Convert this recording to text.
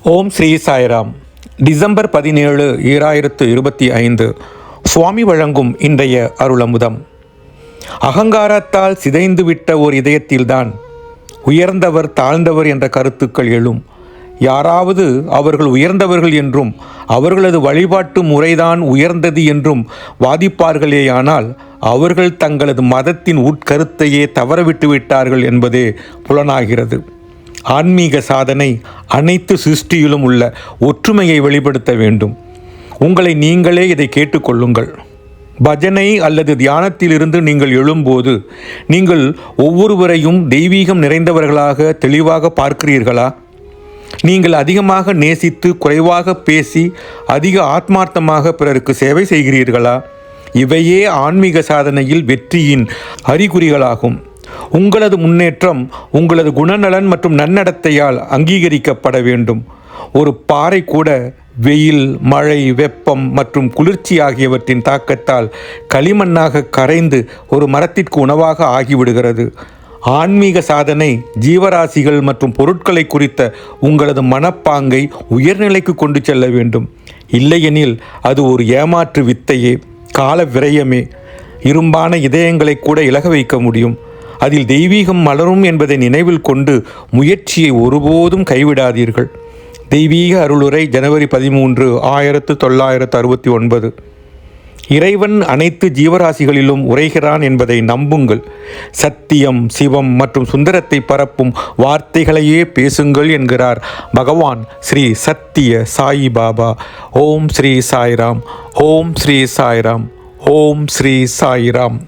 ஓம் Sri Sairam. December 17, 2025 சுவாமி வழங்கும் இன்றைய அருளமுதம். அகங்காரத்தால் சிதைந்துவிட்ட ஓர் இதயத்தில்தான் உயர்ந்தவர் தாழ்ந்தவர் என்ற கருத்துக்கள் எழும். யாராவது அவர்கள் உயர்ந்தவர்கள் என்றும் அவர்களது வழிபாட்டு முறைதான் உயர்ந்தது என்றும் வாதிப்பார்களேயானால் அவர்கள் தங்களது மதத்தின் உட்கருத்தையே தவறவிட்டு விட்டார்கள் என்பதே புலனாகிறது. ஆன்மீக சாதனை அனைத்து சிருஷ்டியிலும் உள்ள ஒற்றுமையை வெளிப்படுத்த வேண்டும். உங்களை நீங்களே இதை கேட்டுக்கொள்ளுங்கள். பஜனை அல்லது தியானத்திலிருந்து நீங்கள் எழும்போது நீங்கள் ஒவ்வொருவரையும் தெய்வீகம் நிறைந்தவர்களாக தெளிவாக பார்க்கிறீர்களா? நீங்கள் அதிகமாக நேசித்து குறைவாக பேசி அதிக ஆத்மார்த்தமாக பிறருக்கு சேவை செய்கிறீர்களா? இவையே ஆன்மீக சாதனையில் வெற்றியின் அறிகுறிகளாகும். உங்களது முன்னேற்றம் உங்களது குணநலன் மற்றும் நன்னடத்தையால் அங்கீகரிக்கப்பட வேண்டும். ஒரு பாறை கூட வெயில், மழை, வெப்பம் மற்றும் குளிர்ச்சி ஆகியவற்றின் தாக்கத்தால் களிமண்ணாக கரைந்து ஒரு மரத்திற்கு உணவாக ஆகிவிடுகிறது. ஆன்மீக சாதனை ஜீவராசிகள் மற்றும் பொருட்களை குறித்த உங்களது மனப்பாங்கை உயர்நிலைக்கு கொண்டு செல்ல வேண்டும். இல்லையெனில் அது ஒரு ஏமாற்று வித்தையே, கால விரயமே. இரும்பான இதயங்களை கூட இலக வைக்க முடியும். அதில் தெய்வீகம் மலரும் என்பதை நினைவில் கொண்டு முயற்சியை ஒருபோதும் கைவிடாதீர்கள். தெய்வீக அருளுரை ஜனவரி 13, 1969. இறைவன் அனைத்து ஜீவராசிகளிலும் உரைகிறான் என்பதை நம்புங்கள். சத்தியம், சிவம் மற்றும் சுந்தரத்தை பரப்பும் வார்த்தைகளையே பேசுங்கள் என்கிறார் பகவான் ஸ்ரீ சத்திய சாயி பாபா. ஓம் ஸ்ரீ சாய்ராம். ஓம் ஸ்ரீ சாய்ராம். ஓம் ஸ்ரீ சாய்ராம்.